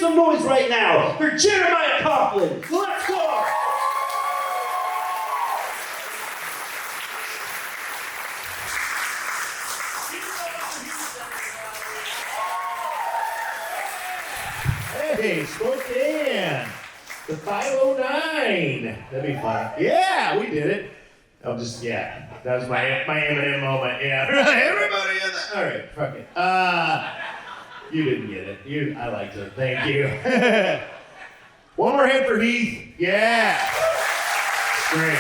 some noise right now for Jeremiah Coughlan. Let's go! Hey, Spokane, the 509. That'd be fun. Yeah, we did it. That was my Eminem moment. Yeah, everybody in the. All right, fuck it. You didn't get it. I liked it. Thank you. One more hand for Heath. Yeah. Great.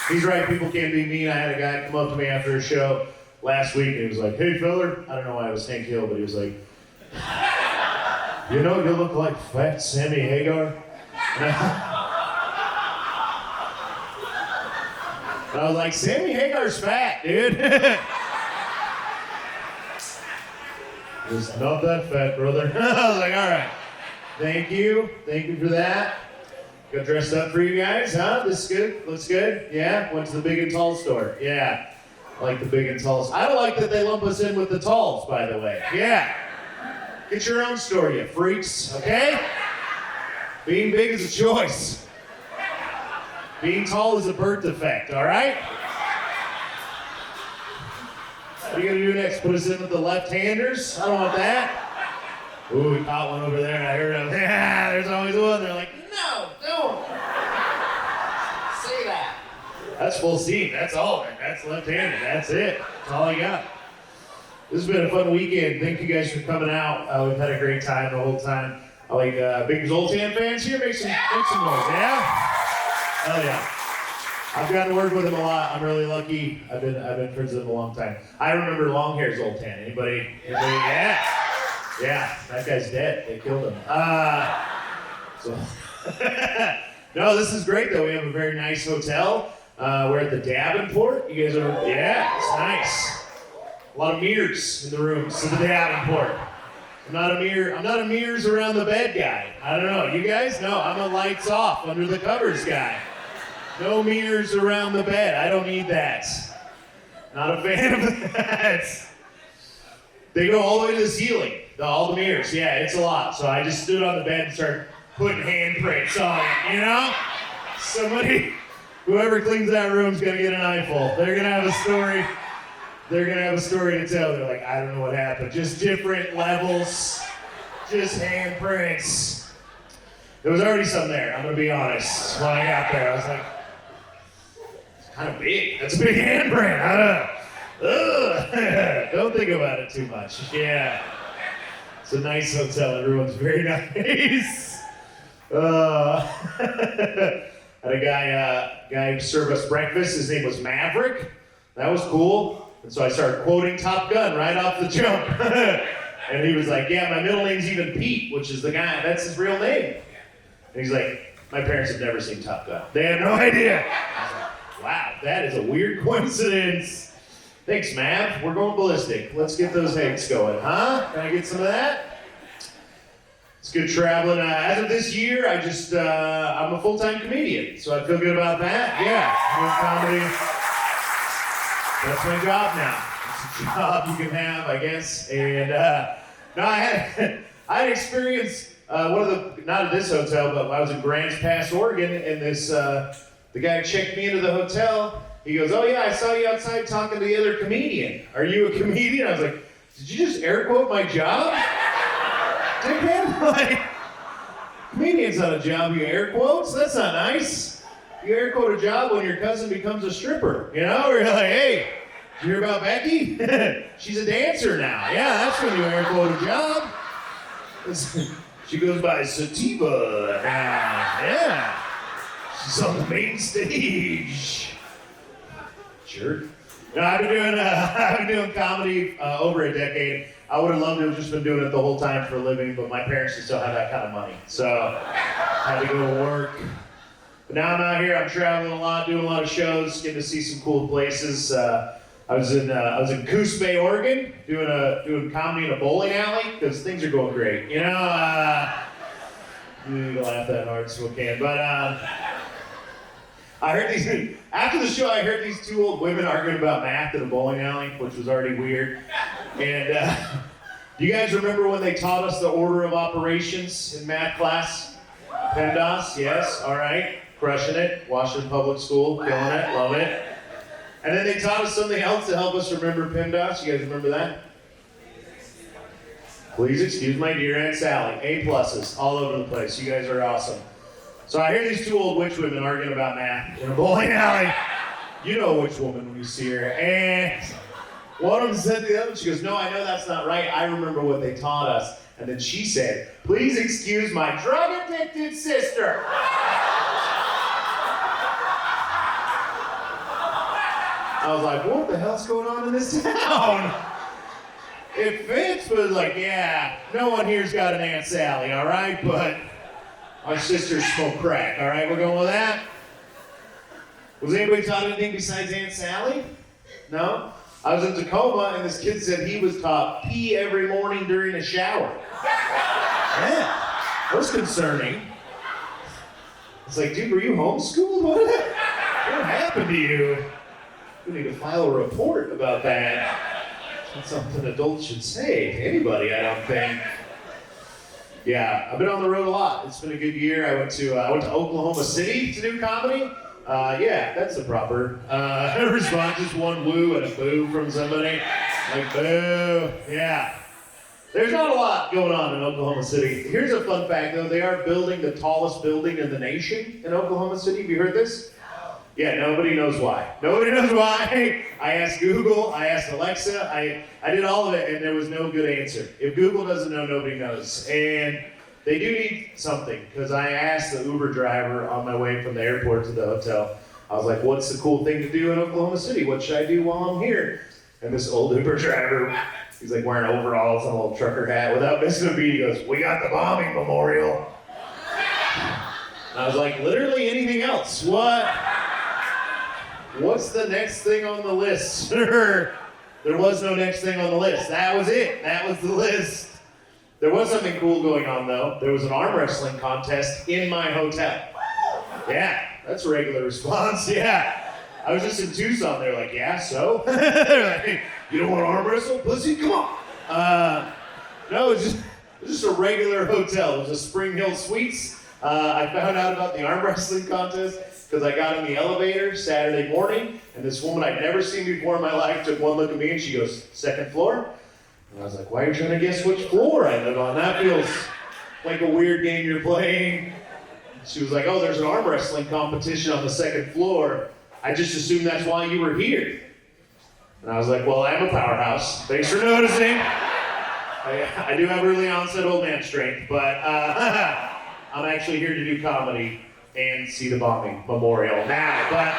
He's right. People can't be mean. I had a guy come up to me after a show last week and he was like, "Hey, feller." I don't know why it was Hank Hill, but he was like, "You know, you look like fat Sammy Hagar." And I was like, "Sammy Hagar's fat, dude." It's not that fat, brother. I was like, all right. Thank you for that. Got dressed up for you guys, huh? This is good, looks good. Yeah, went to the Big and Tall store. Yeah, I like the Big and Talls. I don't like that they lump us in with the Talls, by the way. Yeah. Get your own store, you freaks, okay? Being big is a choice. Being tall is a birth defect, all right? What are you gonna do next? Put us in with the left-handers? I don't want that. Ooh, we caught one over there and I heard him. Yeah, there's always one. They're like, no, don't say that. That's full seam, that's all. That's left-handed, that's it. That's all I got. This has been a fun weekend. Thank you guys for coming out. We've had a great time the whole time. I like big Zoltan fans here. Make some noise, yeah? Hell yeah. I've gotten to work with him a lot. I'm really lucky. I've been friends with him a long time. I remember long hair Zoltan. Anybody? Yeah. Yeah, that guy's dead. They killed him. No, this is great though. We have a very nice hotel. We're at the Davenport. You guys are, yeah, it's nice. A lot of mirrors in the rooms of the Davenport. I'm not a mirrors around the bed guy. I don't know. You guys? No, I'm a lights off under the covers guy. No mirrors around the bed. I don't need that. Not a fan of that. They go all the way to the ceiling. All the mirrors. Yeah, it's a lot. So I just stood on the bed and started putting handprints on it, you know? Somebody, whoever cleans that room's gonna get an eyeful. They're gonna have a story. They're gonna have a story to tell. They're like, I don't know what happened. Just different levels, just handprints. There was already some there, I'm gonna be honest. When I got there, I was like, it's kind of big. That's a big handprint. I don't know. Ugh. Don't think about it too much. Yeah. It's a nice hotel. Everyone's very nice. Had a guy who served us breakfast. His name was Maverick. That was cool. And so I started quoting Top Gun right off the jump. And he was like, yeah, my middle name's even Pete, which is the guy, that's his real name. And he's like, my parents have never seen Top Gun. They have no idea. I was like, wow, that is a weird coincidence. Thanks, Mav. We're going ballistic. Let's get those eggs going, huh? Can I get some of that? It's good traveling. As of this year, I'm a full-time comedian, so I feel good about that. Yeah, I'm doing comedy. That's my job now. It's a job you can have, I guess. And no, I had experienced not at this hotel, but I was in Grants Pass, Oregon, and the guy checked me into the hotel. He goes, oh yeah, I saw you outside talking to the other comedian. Are you a comedian? I was like, did you just air quote my job? Dickhead? Like, comedian's not a job you air quotes. That's not nice. You air quote a job when your cousin becomes a stripper, you know? Or you're like, hey, did you hear about Becky? She's a dancer now. Yeah, that's when you air quote a job. She goes by Sativa. Yeah. She's on the main stage. Sure. No, I've been doing comedy over a decade. I would have loved to have just been doing it the whole time for a living, but my parents just don't have that kind of money. So I had to go to work. But now I'm out here, I'm traveling a lot, doing a lot of shows, getting to see some cool places. I was in Coos Bay, Oregon, doing comedy in a bowling alley, because things are going great. You know, you need to laugh that hard so we can. But I heard after the show, I heard these two old women arguing about math in a bowling alley, which was already weird. And Do you guys remember when they taught us the order of operations in math class? PEMDAS, yes, all right. Crushing it. Washington Public School, killing it, love it. And then they taught us something else to help us remember PEMDAS. You guys remember that? Please excuse my dear Aunt Sally. A pluses all over the place. You guys are awesome. So I hear these two old witch women arguing about math in a bowling alley. You know a witch woman when you see her. And one of them said to the other, she goes, no, I know that's not right. I remember what they taught us. And then she said, please excuse my drug-addicted sister. I was like, what the hell's going on in this town? If Vince was like, yeah, no one here's got an Aunt Sally, all right? But our sisters smoke crack, all right? We're going with that? Was anybody taught anything besides Aunt Sally? No? I was in Tacoma, and this kid said he was taught pee every morning during a shower. Yeah, that was concerning. It's like, dude, were you homeschooled? What happened to you? We need to file a report about that. That's something adults should say to anybody, I don't think. Yeah, I've been on the road a lot. It's been a good year. I went to Oklahoma City to do comedy. Yeah, that's the proper response. Just one woo and a boo from somebody. Like, boo. Yeah. There's not a lot going on in Oklahoma City. Here's a fun fact, though. They are building the tallest building in the nation in Oklahoma City. Have you heard this? Yeah, nobody knows why. Nobody knows why. I asked Google, I asked Alexa, I did all of it, and there was no good answer. If Google doesn't know, nobody knows. And they do need something, because I asked the Uber driver on my way from the airport to the hotel, I was like, what's the cool thing to do in Oklahoma City? What should I do while I'm here? And this old Uber driver, he's like wearing overalls and a little trucker hat. Without missing a beat, he goes, we got the bombing memorial. And I was like, literally anything else? What's the next thing on the list? There was no next thing on the list. That was it. That was the list. There was something cool going on, though. There was an arm wrestling contest in my hotel. Yeah, that's a regular response. Yeah. I was just in Tucson. They're like, yeah, so? Like, you don't want to arm wrestle? Pussy, come on. No, it was just a regular hotel. It was a Spring Hill Suites. I found out about the arm wrestling contest because I got in the elevator Saturday morning, and this woman I'd never seen before in my life took one look at me, and she goes, second floor? And I was like, why are you trying to guess which floor I live on? That feels like a weird game you're playing. She was like, oh, there's an arm wrestling competition on the second floor. I just assumed that's why you were here. And I was like, well, I'm a powerhouse. Thanks for noticing. I do have early onset old man strength, but I'm actually here to do comedy and see the bombing memorial now. But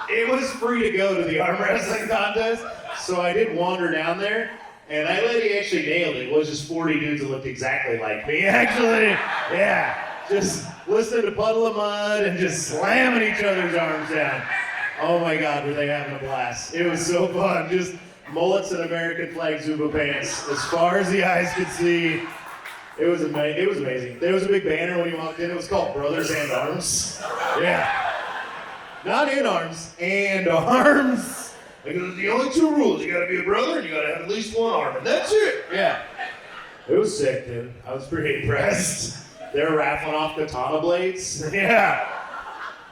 it was free to go to the arm wrestling contest, so I did wander down there, and that lady actually nailed it. It was just 40 dudes that looked exactly like me, actually. Yeah. Just listening to Puddle of Mud and just slamming each other's arms down. Oh my God, were they having a blast. It was so fun. Just mullets and American flag Zuba pants as far as the eyes could see. It was amazing. There was a big banner when you walked in. It was called Brothers and Arms. Yeah. Not in arms, and arms. Like, the only two rules. You gotta be a brother and you gotta have at least one arm. And that's it. Yeah. It was sick, dude. I was pretty impressed. They were raffling off katana blades. Yeah.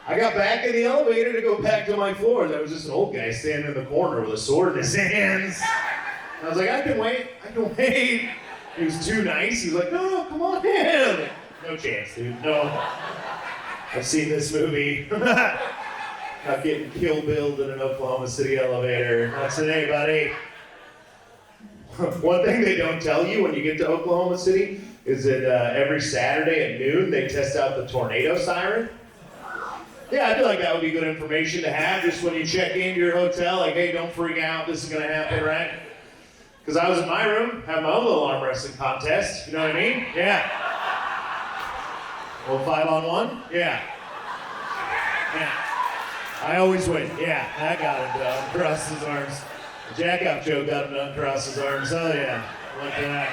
I got back in the elevator to go back to my floor. There was just an old guy standing in the corner with a sword in his hands. I was like, I can wait. He was too nice. He was like, no, come on in. No chance, dude. No. I've seen this movie. Not getting Kill Billed in an Oklahoma City elevator. Not today, buddy. One thing they don't tell you when you get to Oklahoma City is that every Saturday at noon they test out the tornado siren. Yeah, I feel like that would be good information to have just when you check into your hotel. Like, hey, don't freak out. This is going to happen, right? Because I was in my room, having my own little arm wrestling contest. You know what I mean? Yeah. Well, 5-on-1? Yeah. Yeah. I always win. Yeah, I got him to uncross his arms. Jack Up Joe got him to uncross his arms. Oh, yeah. Look at that.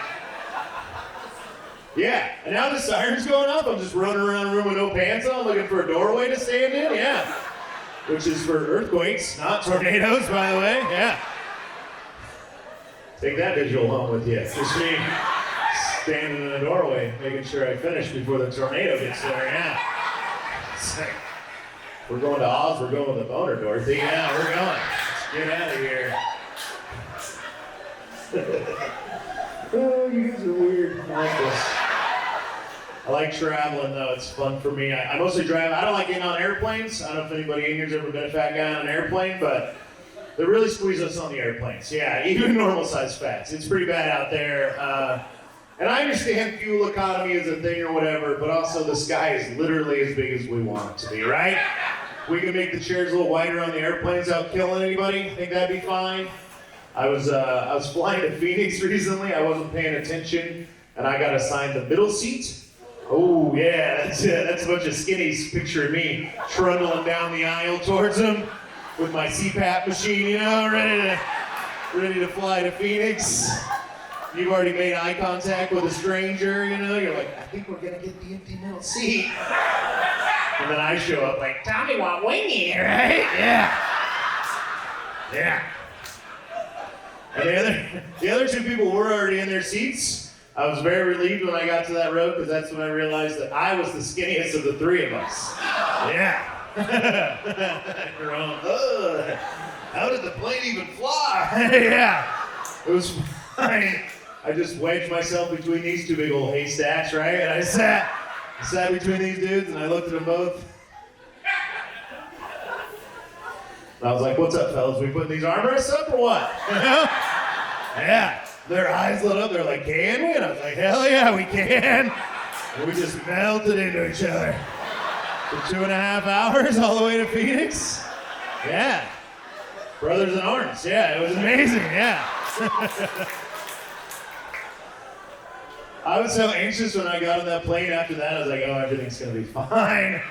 Yeah, and now the siren's going up. I'm just running around the room with no pants on, looking for a doorway to stand in. Yeah. Which is for earthquakes, not tornadoes, by the way. Yeah. Take that visual home with you. Just me standing in the doorway, making sure I finish before the tornado gets there. Yeah. It's like, we're going to Oz. We're going with the boner, Dorothy. Yeah, we're going. Let's get out of here. Oh, you guys are weird. I like this. I like traveling though, it's fun for me. I mostly drive. I don't like getting on airplanes. I don't know if anybody in here's ever been a fat guy on an airplane, but they really squeeze us on the airplanes. Yeah, even normal size fats. It's pretty bad out there. And I understand fuel economy is a thing or whatever, but also the sky is literally as big as we want it to be, right? We can make the chairs a little wider on the airplanes without killing anybody. Think that'd be fine? I was flying to Phoenix recently. I wasn't paying attention, and I got assigned the middle seat. Oh yeah, that's a bunch of skinnies picturing me trundling down the aisle towards them with my CPAP machine, you know, ready to fly to Phoenix. You've already made eye contact with a stranger, you know. You're like, I think we're gonna get the empty middle seat. And then I show up like, Tommy want wingy, right? Yeah. And the other two people were already in their seats. I was very relieved when I got to that road because that's when I realized that I was the skinniest of the three of us. Yeah. How did the plane even fly? Yeah. It was fine. I just wedged myself between these two big old haystacks, right? And I sat between these dudes and I looked at them both. And I was like, what's up, fellas? We putting these armrests up or what? Yeah. Their eyes lit up. They're like, can we? And I was like, hell yeah, we can. And we just melted into each other. For 2.5 hours all the way to Phoenix. Yeah. Brothers in arms. Yeah, it was amazing. Yeah. I was so anxious when I got on that plane after that. I was like, oh, everything's going to be fine.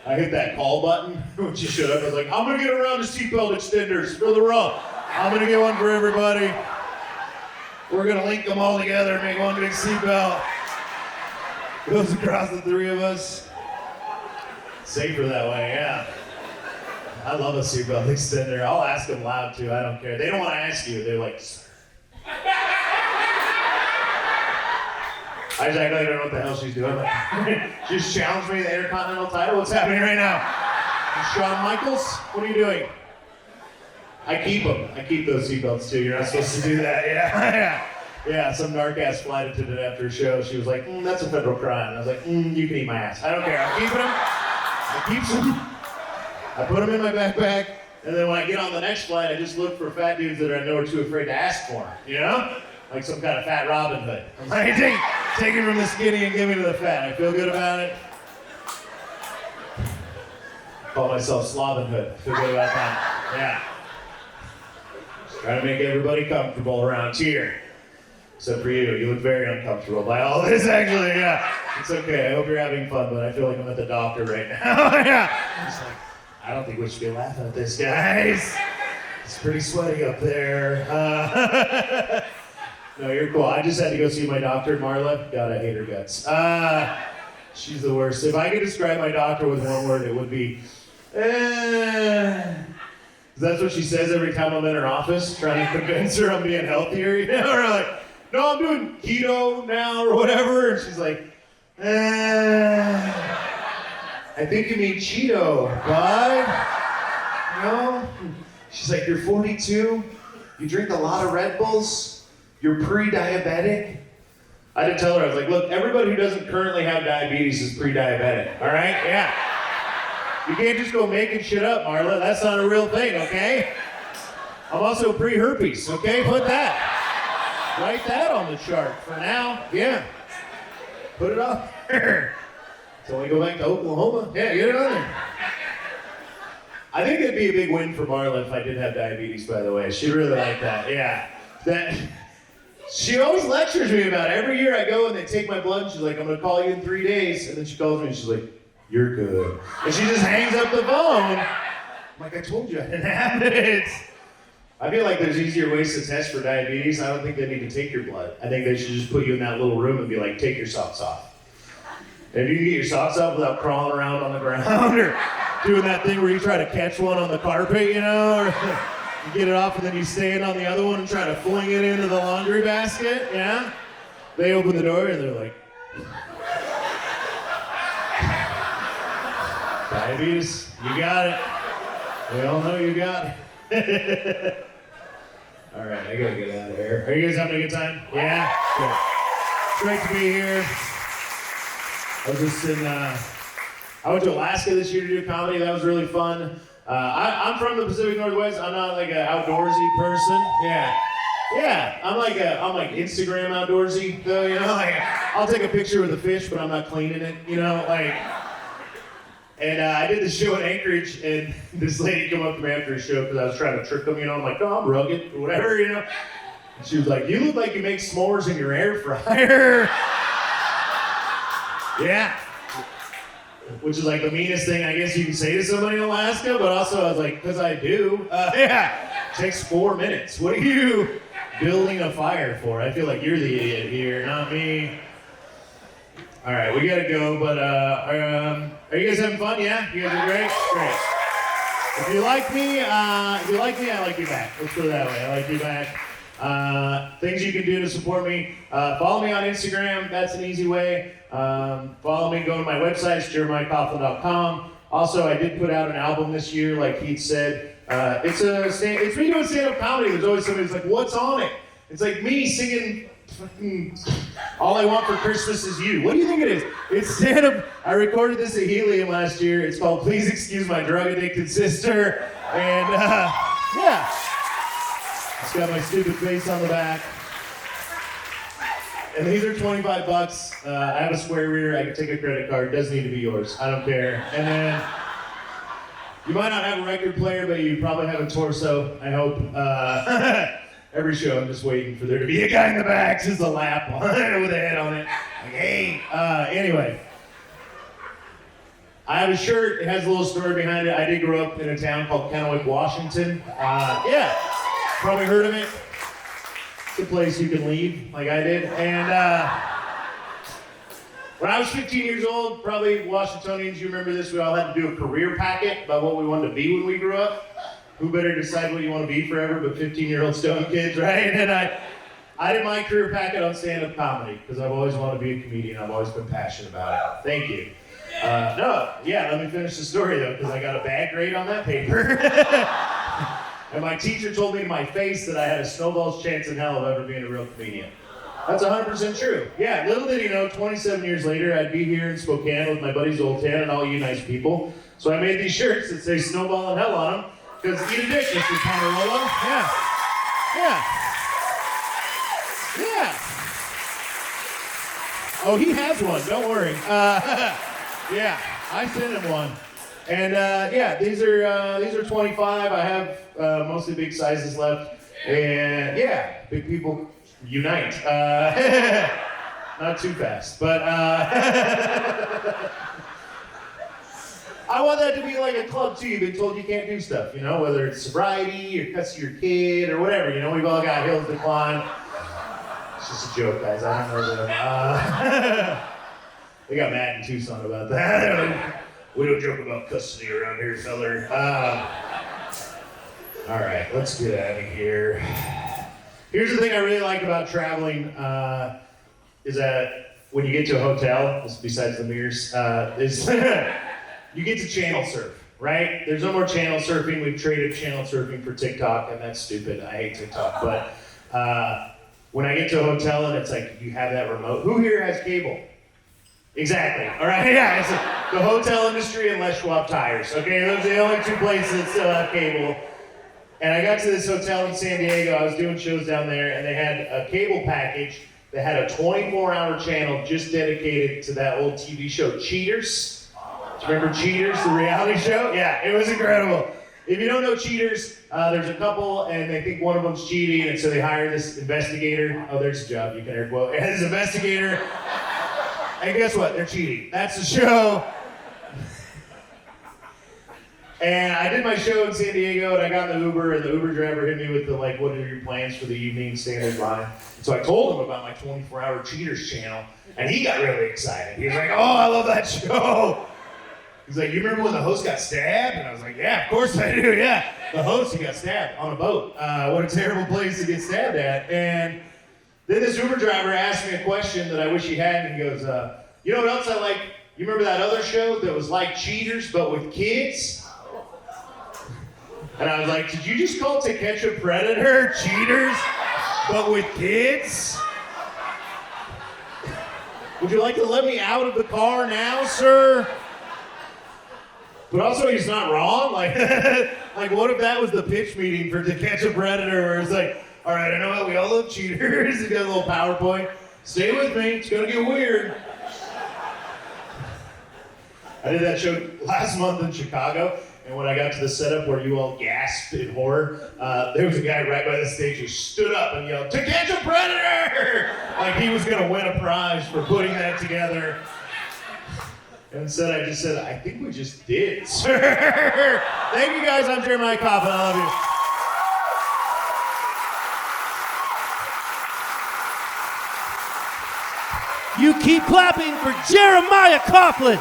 I hit that call button when she showed up. I was like, I'm going to get around to seatbelt extenders for the row. I'm going to get one for everybody. We're going to link them all together and make one big seatbelt. Goes across the three of us. Safer that way, yeah. I love a seatbelt extender. I'll ask them loud too. I don't care. They don't want to ask you. They're like, I exactly don't know what the hell she's doing. She just challenged me to the Intercontinental title. What's happening right now? Shawn Michaels, what are you doing? I keep them. I keep those seatbelts too. You're not supposed to do that. Yeah. Yeah, some narc ass flight attendant after a show. She was like, that's a federal crime. I was like, you can eat my ass. I don't care. I'm keeping them. I keep them. I put them in my backpack. And then when I get on the next flight, I just look for fat dudes that I know are too afraid to ask for them. You know? Like some kind of fat Robin Hood. I'm like, take it from the skinny and give me to the fat. I feel good about it. Call myself Slovin Hood. Feel good about that. Yeah. Trying to make everybody comfortable around here. Except for you. You look very uncomfortable by all this, actually. Yeah. It's okay. I hope you're having fun, but I feel like I'm at the doctor right now. Yeah. It's like, I don't think we should be laughing at this, guys. It's pretty sweaty up there. No, you're cool. I just had to go see my doctor, Marla. God, I hate her guts. She's the worst. If I could describe my doctor with one word, it would be, That's what she says every time I'm in her office, trying to convince her I'm being healthier, you know? Or like, no, I'm doing keto now or whatever. And she's like, I think you mean Cheeto, bud. You know? She's like, you're 42, you drink a lot of Red Bulls, you're pre-diabetic. I had to tell her, I was like, look, everybody who doesn't currently have diabetes is pre-diabetic, all right? Yeah. You can't just go making shit up, Marla. That's not a real thing, okay? I'm also pre-herpes, okay? Put that. Write that on the chart for now. Yeah. Put it on there. So we go back to Oklahoma. Yeah, get it on there. I think it'd be a big win for Marla if I did have diabetes, by the way. She'd really like that. Yeah. She always lectures me about it. Every year I go and they take my blood and she's like, I'm gonna call you in 3 days. And then she calls me and she's like, you're good. And she just hangs up the phone. I'm like, I told you I didn't have it. I feel like there's easier ways to test for diabetes. I don't think they need to take your blood. I think they should just put you in that little room and be like, take your socks off. And if you can get your socks off without crawling around on the ground or doing that thing where you try to catch one on the carpet, you know? Or You get it off and then you stand on the other one and try to fling it into the laundry basket, yeah? They open the door and they're like, diabetes, you got it. We all know you got it. All right, I gotta get out of here. Are you guys having a good time? Yeah? Good. It's great to be here. I was just I went to Alaska this year to do comedy. That was really fun. I'm from the Pacific Northwest. I'm not like an outdoorsy person. Yeah. I'm like Instagram outdoorsy, though. You know, like I'll take a picture with a fish, but I'm not cleaning it. You know, like. And I did the show in Anchorage, and this lady came up to me after the show because I was trying to trick them. You know, I'm like, oh, I'm rugged or whatever. You know. And she was like, you look like you make s'mores in your air fryer. Yeah. Which is like the meanest thing I guess you can say to somebody in Alaska, but also I was like, because I do. Yeah. It takes 4 minutes. What are you building a fire for? I feel like you're the idiot here, not me. All right, we gotta go, but are you guys having fun? Yeah? You guys are great? Great. If you like me, I like you back. Let's put it that way. I like you back. Things you can do to support me. Follow me on Instagram. That's an easy way. Follow me. Go to my website. It's jeremiahcoughlan.com. Also, I did put out an album this year, like Pete said. It's me doing stand-up comedy. There's always somebody who's like, what's on it? It's like me singing All I Want for Christmas Is You. What do you think it is? It's stand-up. I recorded this at Helium last year. It's called Please Excuse My Drug-Addicted Sister. And, yeah. It's got my stupid face on the back. And these are $25. I have a square reader. I can take a credit card. It doesn't need to be yours. I don't care. And then you might not have a record player, but you probably have a torso, I hope. Every show, I'm just waiting for there to be a guy in the back, just a lap on it with a head on it. Like, hey. Anyway. I have a shirt. It has a little story behind it. I did grow up in a town called Kennewick, Washington. Yeah. Probably heard of it. It's a place you can leave, like I did. And when I was 15 years old, probably Washingtonians, you remember this, we all had to do a career packet about what we wanted to be when we grew up. Who better decide what you want to be forever but 15-year-old stone kids, right? And I did my career packet on stand-up comedy because I've always wanted to be a comedian. I've always been passionate about it. Thank you. Let me finish the story though, because I got a bad grade on that paper. And my teacher told me to my face that I had a snowball's chance in hell of ever being a real comedian. That's 100% true. Yeah, little did he know, 27 years later, I'd be here in Spokane with my buddy Zoltan and all you nice people. So I made these shirts that say snowball and hell on them, because eat a dick, Mr. Pomerolo. Yeah. Oh, he has one, don't worry. Yeah, I sent him one. And these are 25. I have mostly big sizes left. And yeah, big people unite. Not too fast, but I want that to be like a club too. You've been told you can't do stuff, you know, whether it's sobriety or cuss your kid or whatever. You know, we've all got hills to climb. It's just a joke, guys. I don't know them. They got mad in Tucson about that. We don't joke about custody around here, feller. All right, let's get out of here. Here's the thing I really like about traveling is that when you get to a hotel, besides the mirrors, is you get to channel surf, right? There's no more channel surfing. We've traded channel surfing for TikTok, and that's stupid. I hate TikTok, but when I get to a hotel and it's like you have that remote. Who here has cable? Exactly. All right. Yeah. It's the hotel industry and Les Schwab tires. Okay, those are the only two places that still have cable. And I got to this hotel in San Diego. I was doing shows down there, and they had a cable package that had a 24-hour channel just dedicated to that old TV show, Cheaters. Do you remember Cheaters, the reality show? Yeah, it was incredible. If you don't know Cheaters, there's a couple, and they think one of them's cheating, and so they hire this investigator. Oh, there's a job you can air quote. This investigator. And guess what? They're cheating. That's the show. And I did my show in San Diego, and I got in the Uber, and the Uber driver hit me with the, like, what are your plans for the evening, standard line. And so I told him about my 24-hour Cheaters channel, and he got really excited. He was like, oh, I love that show. He's like, you remember when the host got stabbed? And I was like, yeah, of course I do, yeah. The host, he got stabbed on a boat. What a terrible place to get stabbed at. And then this Uber driver asked me a question that I wish he hadn't. He goes, you know what else I like? You remember that other show that was like Cheaters, but with kids? And I was like, did you just call To Catch a Predator Cheaters, but with kids? Would you like to let me out of the car now, sir? But also, he's not wrong. Like, like, what if that was the pitch meeting for To Catch a Predator, where it's like, all right, I know how we all love cheaters. He got a little PowerPoint. Stay with me. It's gonna get weird. I did that show last month in Chicago, and when I got to the setup where you all gasped in horror, there was a guy right by the stage who stood up and yelled, "To Catch a Predator!" Like he was gonna win a prize for putting that together. And instead I just said, I think we just did, sir. Thank you guys, I'm Jeremiah Coughlan, I love you. You keep clapping for Jeremiah Coughlan.